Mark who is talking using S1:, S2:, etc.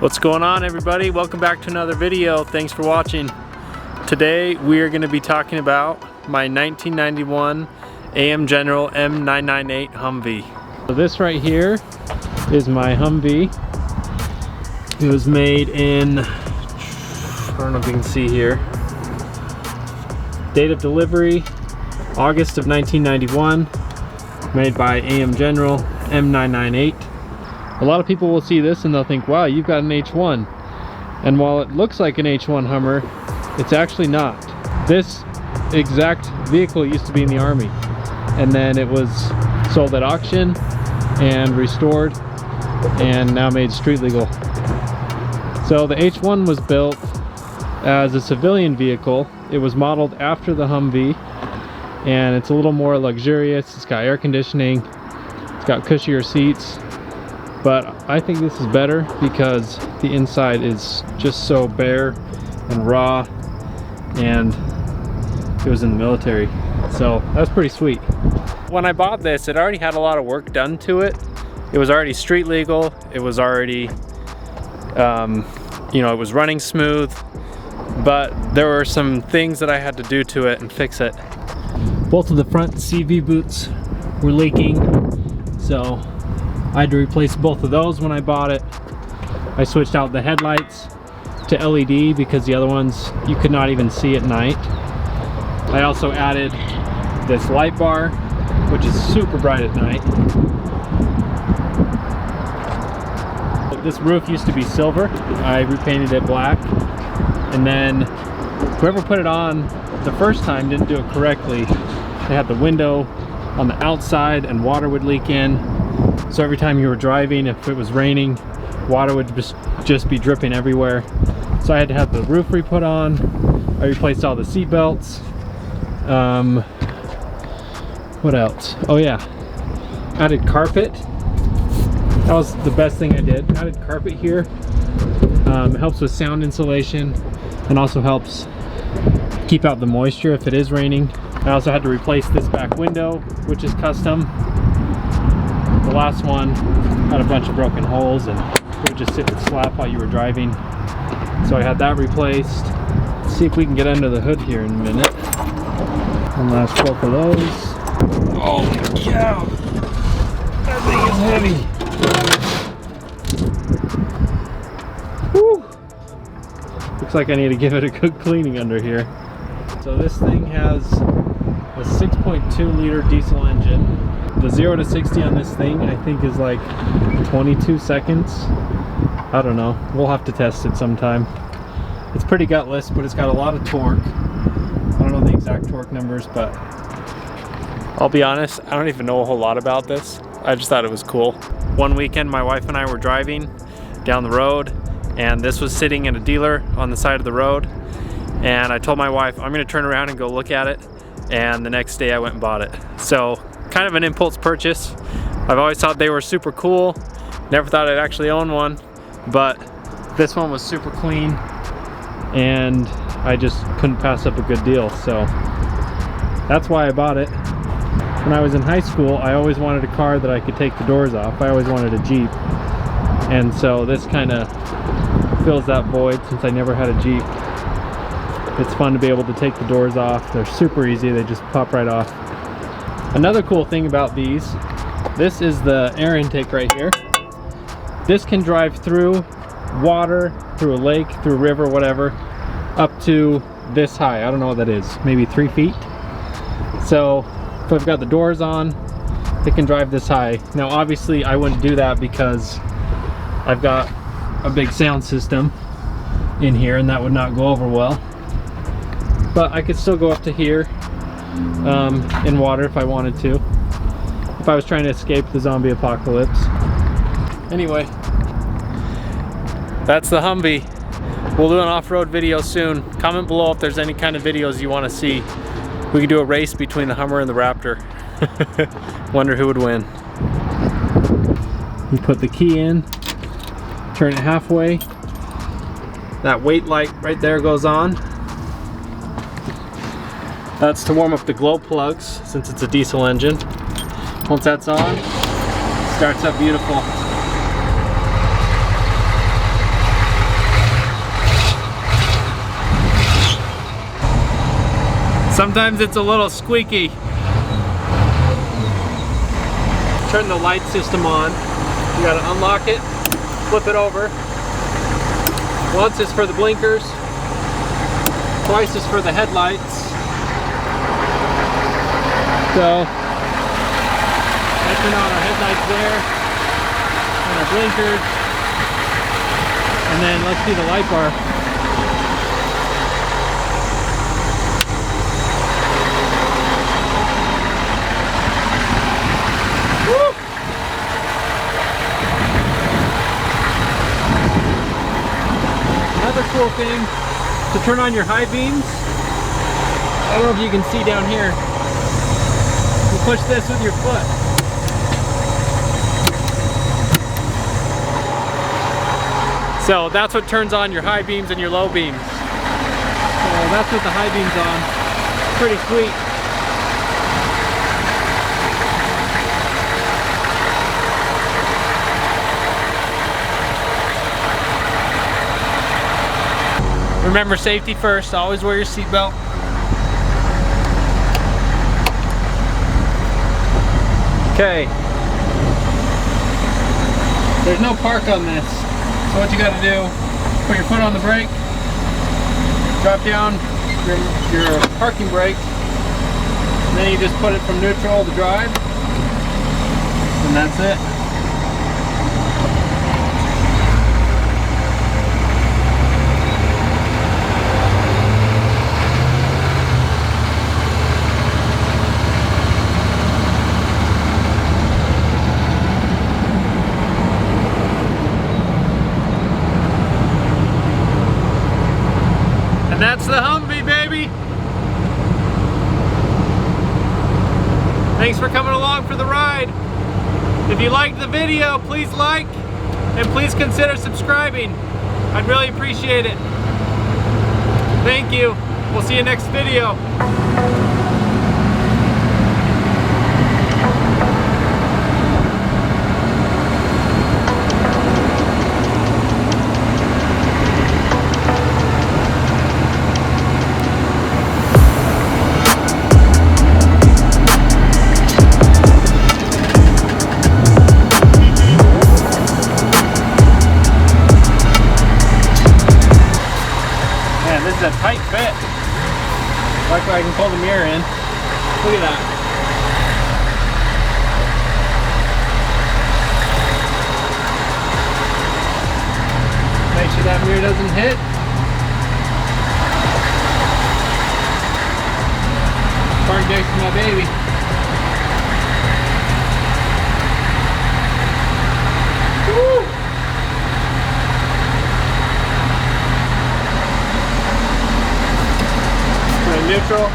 S1: What's going on, everybody? Welcome back to another video. Thanks for watching. Today we are going to be talking about my 1991 AM General M998 Humvee. So this right here is my Humvee. It was made in, I don't know if you can see here, date of delivery August of 1991, made by AM General M998. A lot of people will see this and they'll think, wow, you've got an H1. And while it looks like an H1 Hummer, it's actually not. This exact vehicle used to be in the Army, and then it was sold at auction and restored and now made street legal. So the H1 was built as a civilian vehicle. It was modeled after the Humvee, and it's a little more luxurious. It's got air conditioning, it's got cushier seats. But I think this is better because the inside is just so bare and raw, and it was in the military. So that's pretty sweet. When I bought this, it already had a lot of work done to it. It was already street legal. It was already, you know, it was running smooth, but there were some things that I had to do to it and fix it. Both of the front CV boots were leaking, so I had to replace both of those when I bought it. I switched out the headlights to LED because the other ones you could not even see at night. I also added this light bar, which is super bright at night. This roof used to be silver. I repainted it black, and then whoever put it on the first time didn't do it correctly. They had the window on the outside and water would leak in. So every time you were driving, if it was raining, water would just be dripping everywhere. So I had to have the roof re-put on. I replaced all the seat belts. What else? Oh yeah, added carpet. That was the best thing I did. Added carpet here. It helps with sound insulation and also helps keep out the moisture if it is raining. I also had to replace this back window, which is custom. The last one had a bunch of broken holes and it would just sit and slap while you were driving. So I had that replaced. Let's see if we can get under the hood here in a minute. One last both of those. Oh yeah! That thing is heavy! Woo! Looks like I need to give it a good cleaning under here. So this thing has a 6.2 liter diesel engine. The 0 to 60 on this thing I think is like 22 seconds. I don't know, we'll have to test it sometime. It's pretty gutless, but it's got a lot of torque. I don't know the exact torque numbers, but I'll be honest, I don't even know a whole lot about this. I just thought it was cool. One weekend my wife and I were driving down the road, and this was sitting in a dealer on the side of the road, and I told my wife I'm gonna turn around and go look at it, and the next day I went and bought it. So kind of an impulse purchase. I've always thought they were super cool. Never thought I'd actually own one, but this one was super clean and I just couldn't pass up a good deal. So that's why I bought it. When I was in high school, I always wanted a car that I could take the doors off. I always wanted a Jeep. And so this kind of fills that void since I never had a Jeep. It's fun to be able to take the doors off. They're super easy, they just pop right off. Another cool thing about these, this is the air intake right here. This can drive through water, through a lake, through a river, whatever, up to this high. I don't know what that is, maybe 3 feet. So if I've got the doors on, it can drive this high. Now obviously I wouldn't do that because I've got a big sound system in here and that would not go over well. But I could still go up to here in water if I wanted to, if I was trying to escape the zombie apocalypse. Anyway, that's the Humvee. We'll do an off-road video soon. Comment below if there's any kind of videos you want to see. We could do a race between the Hummer and the Raptor. Wonder who would win. You put the key in, turn it halfway. That wait light right there goes on. That's to warm up the glow plugs since it's a diesel engine. Once that's on, it starts up beautiful. Sometimes it's a little squeaky. Turn the light system on. You gotta unlock it, flip it over. Once is for the blinkers, twice is for the headlights. So, I turn on our headlights there, and our blinkers, and then let's see the light bar. Woo! Another cool thing, to turn on your high beams, I don't know if you can see down here, you push this with your foot. So that's what turns on your high beams and your low beams. So that's what the high beam's on. Pretty sweet. Remember, safety first, always wear your seatbelt. Okay. There's no park on this. So what you gotta do, put your foot on the brake, drop down your parking brake, and then you just put it from neutral to drive, and that's it. That's the Humvee, baby! Thanks for coming along for the ride. If you liked the video, please like and please consider subscribing. I'd really appreciate it. Thank you. We'll see you next video. A tight fit. Luckily I can pull the mirror in. Look at that. Make sure that mirror doesn't hit. Park next to my baby. Woo! Neutral.